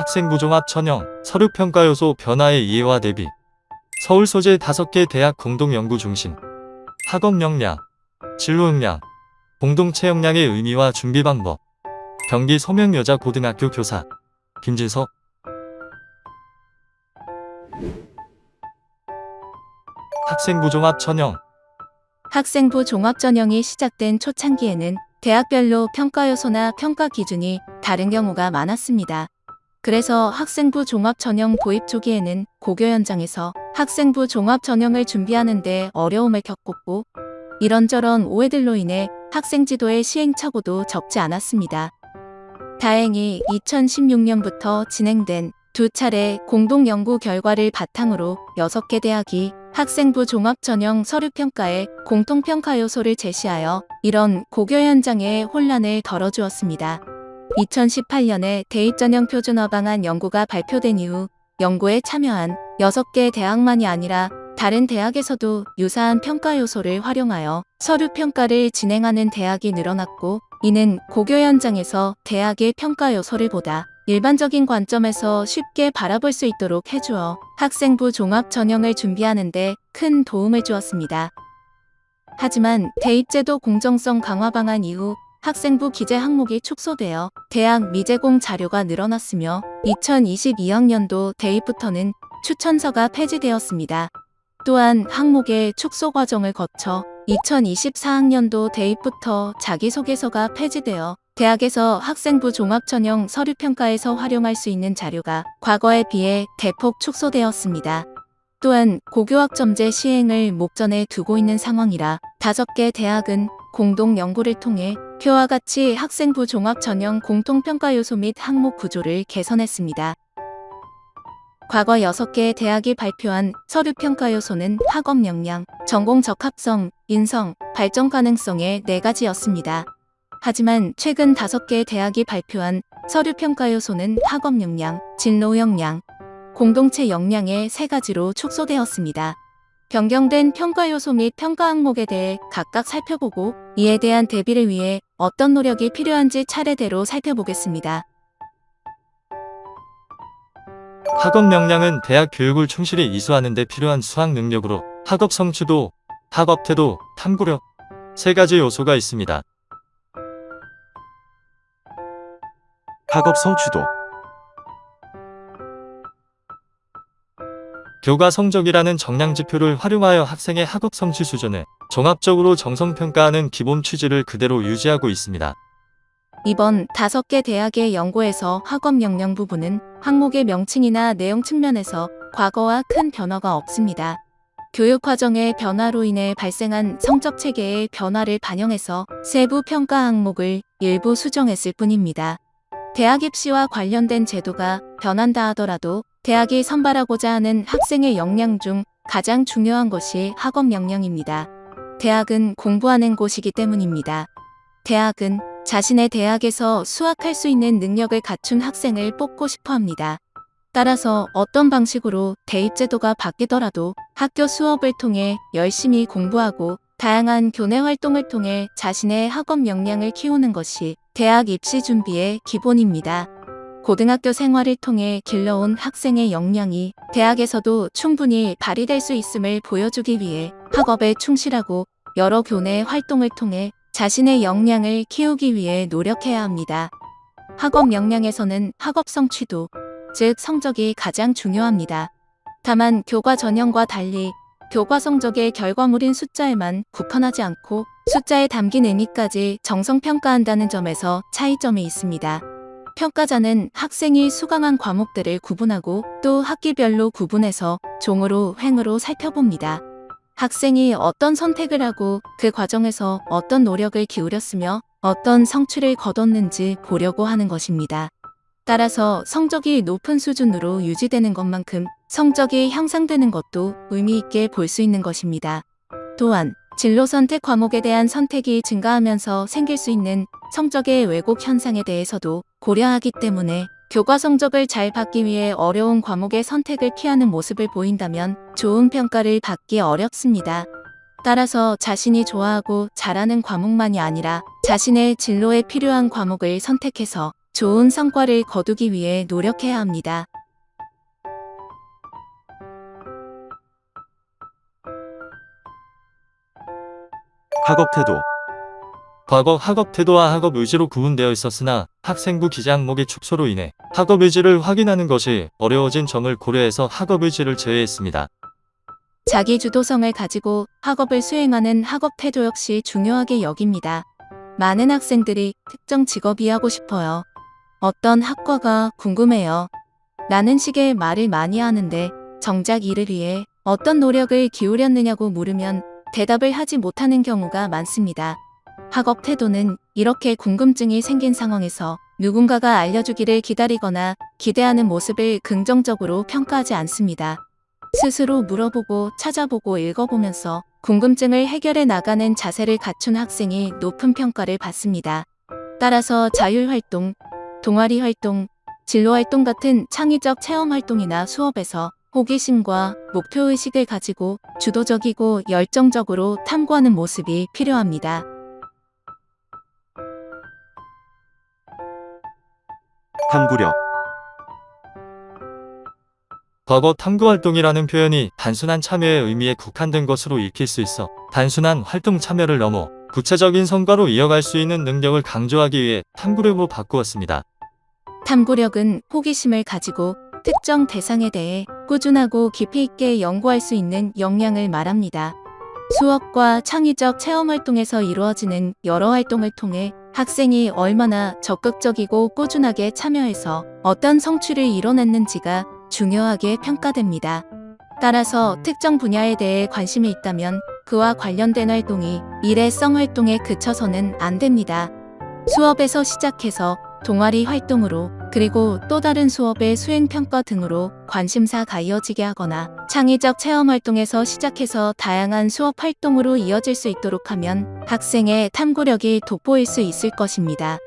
학생부 종합 전형, 서류평가 요소 변화의 이해와 대비. 서울 소재 5개 대학 공동연구 중심. 학업 역량, 진로 역량, 공동체 역량의 의미와 준비 방법. 경기 소명여자고등학교 교사 김진석. 학생부 종합 전형. 학생부 종합 전형이 시작된 초창기에는 대학별로 평가 요소나 평가 기준이 다른 경우가 많았습니다. 그래서 학생부 종합 전형 도입 초기에는 고교 현장에서 학생부 종합 전형을 준비하는 데 어려움을 겪었고, 이런저런 오해들로 인해 학생 지도의 시행착오도 적지 않았습니다. 다행히 2016년부터 진행된 2차례 공동연구 결과를 바탕으로 6개 대학이 학생부 종합 전형 서류평가에 공통평가 요소를 제시하여 이런 고교 현장의 혼란을 덜어주었습니다. 2018년에 대입전형 표준화 방안 연구가 발표된 이후 연구에 참여한 6개 대학만이 아니라 다른 대학에서도 유사한 평가 요소를 활용하여 서류평가를 진행하는 대학이 늘어났고, 이는 고교 현장에서 대학의 평가 요소를 보다 일반적인 관점에서 쉽게 바라볼 수 있도록 해주어 학생부 종합 전형을 준비하는 데 큰 도움을 주었습니다. 하지만 대입제도 공정성 강화 방안 이후 학생부 기재 항목이 축소되어 대학 미제공 자료가 늘어났으며 2022학년도 대입부터는 추천서가 폐지되었습니다. 또한 항목의 축소 과정을 거쳐 2024학년도 대입부터 자기소개서가 폐지되어 대학에서 학생부 종합전형 서류평가에서 활용할 수 있는 자료가 과거에 비해 대폭 축소되었습니다. 또한 고교학점제 시행을 목전에 두고 있는 상황이라 5개 대학은 공동 연구를 통해 표와 같이 학생부 종합전형 공통평가 요소 및 항목 구조를 개선했습니다. 과거 6개 대학이 발표한 서류평가 요소는 학업 역량, 전공 적합성, 인성, 발전 가능성의 4가지였습니다. 하지만 최근 5개 대학이 발표한 서류평가 요소는 학업 역량, 진로 역량, 공동체 역량의 3가지로 축소되었습니다. 변경된 평가 요소 및 평가 항목에 대해 각각 살펴보고 이에 대한 대비를 위해 어떤 노력이 필요한지 차례대로 살펴보겠습니다. 학업 역량은 대학 교육을 충실히 이수하는 데 필요한 수학 능력으로 학업 성취도, 학업 태도, 탐구력 3가지 요소가 있습니다. 학업 성취도. 교과 성적이라는 정량 지표를 활용하여 학생의 학업 성취 수준을 종합적으로 정성평가하는 기본 취지를 그대로 유지하고 있습니다. 이번 5개 대학의 연구에서 학업 역량 부분은 항목의 명칭이나 내용 측면에서 과거와 큰 변화가 없습니다. 교육 과정의 변화로 인해 발생한 성적 체계의 변화를 반영해서 세부 평가 항목을 일부 수정했을 뿐입니다. 대학 입시와 관련된 제도가 변한다 하더라도 대학이 선발하고자 하는 학생의 역량 중 가장 중요한 것이 학업 역량입니다. 대학은 공부하는 곳이기 때문입니다. 대학은 자신의 대학에서 수학할 수 있는 능력을 갖춘 학생을 뽑고 싶어 합니다. 따라서 어떤 방식으로 대입제도가 바뀌더라도 학교 수업을 통해 열심히 공부하고 다양한 교내 활동을 통해 자신의 학업 역량을 키우는 것이 대학 입시 준비의 기본입니다. 고등학교 생활을 통해 길러온 학생의 역량이 대학에서도 충분히 발휘될 수 있음을 보여주기 위해 학업에 충실하고 여러 교내 활동을 통해 자신의 역량을 키우기 위해 노력해야 합니다. 학업 역량에서는 학업 성취도, 즉 성적이 가장 중요합니다. 다만 교과 전형과 달리 교과 성적의 결과물인 숫자에만 국한하지 않고 숫자에 담긴 의미까지 정성평가한다는 점에서 차이점이 있습니다. 평가자는 학생이 수강한 과목들을 구분하고 또 학기별로 구분해서 종으로 횡으로 살펴봅니다. 학생이 어떤 선택을 하고 그 과정에서 어떤 노력을 기울였으며 어떤 성취를 거뒀는지 보려고 하는 것입니다. 따라서 성적이 높은 수준으로 유지되는 것만큼 성적이 향상되는 것도 의미 있게 볼 수 있는 것입니다. 또한 진로 선택 과목에 대한 선택이 증가하면서 생길 수 있는 성적의 왜곡 현상에 대해서도 고려하기 때문에 교과 성적을 잘 받기 위해 어려운 과목의 선택을 피하는 모습을 보인다면 좋은 평가를 받기 어렵습니다. 따라서 자신이 좋아하고 잘하는 과목만이 아니라 자신의 진로에 필요한 과목을 선택해서 좋은 성과를 거두기 위해 노력해야 합니다. 학업 태도. 과거 학업 태도와 학업 의지로 구분되어 있었으나 학생부 기재 항목의 축소로 인해 학업 의지를 확인하는 것이 어려워진 점을 고려해서 학업 의지를 제외했습니다. 자기 주도성을 가지고 학업을 수행하는 학업 태도 역시 중요하게 여깁니다. 많은 학생들이 특정 직업이 하고 싶어요. 어떤 학과가 궁금해요. 라는 식의 말을 많이 하는데 정작 이를 위해 어떤 노력을 기울였느냐고 물으면 대답을 하지 못하는 경우가 많습니다. 학업 태도는 이렇게 궁금증이 생긴 상황에서 누군가가 알려주기를 기다리거나 기대하는 모습을 긍정적으로 평가하지 않습니다. 스스로 물어보고 찾아보고 읽어보면서 궁금증을 해결해 나가는 자세를 갖춘 학생이 높은 평가를 받습니다. 따라서 자율활동, 동아리활동, 진로활동 같은 창의적 체험활동이나 수업에서 호기심과 목표의식을 가지고 주도적이고 열정적으로 탐구하는 모습이 필요합니다. 탐구력. 과거 탐구활동이라는 표현이 단순한 참여의 의미에 국한된 것으로 읽힐 수 있어 단순한 활동 참여를 넘어 구체적인 성과로 이어갈 수 있는 능력을 강조하기 위해 탐구력으로 바꾸었습니다. 탐구력은 호기심을 가지고 특정 대상에 대해 꾸준하고 깊이 있게 연구할 수 있는 역량을 말합니다. 수업과 창의적 체험활동에서 이루어지는 여러 활동을 통해 학생이 얼마나 적극적이고 꾸준하게 참여해서 어떤 성취를 이뤄냈는지가 중요하게 평가됩니다. 따라서 특정 분야에 대해 관심이 있다면 그와 관련된 활동이 일회성 활동에 그쳐서는 안 됩니다. 수업에서 시작해서 동아리 활동으로 그리고 또 다른 수업의 수행평가 등으로 관심사가 이어지게 하거나 창의적 체험활동에서 시작해서 다양한 수업 활동으로 이어질 수 있도록 하면 학생의 탐구력이 돋보일 수 있을 것입니다.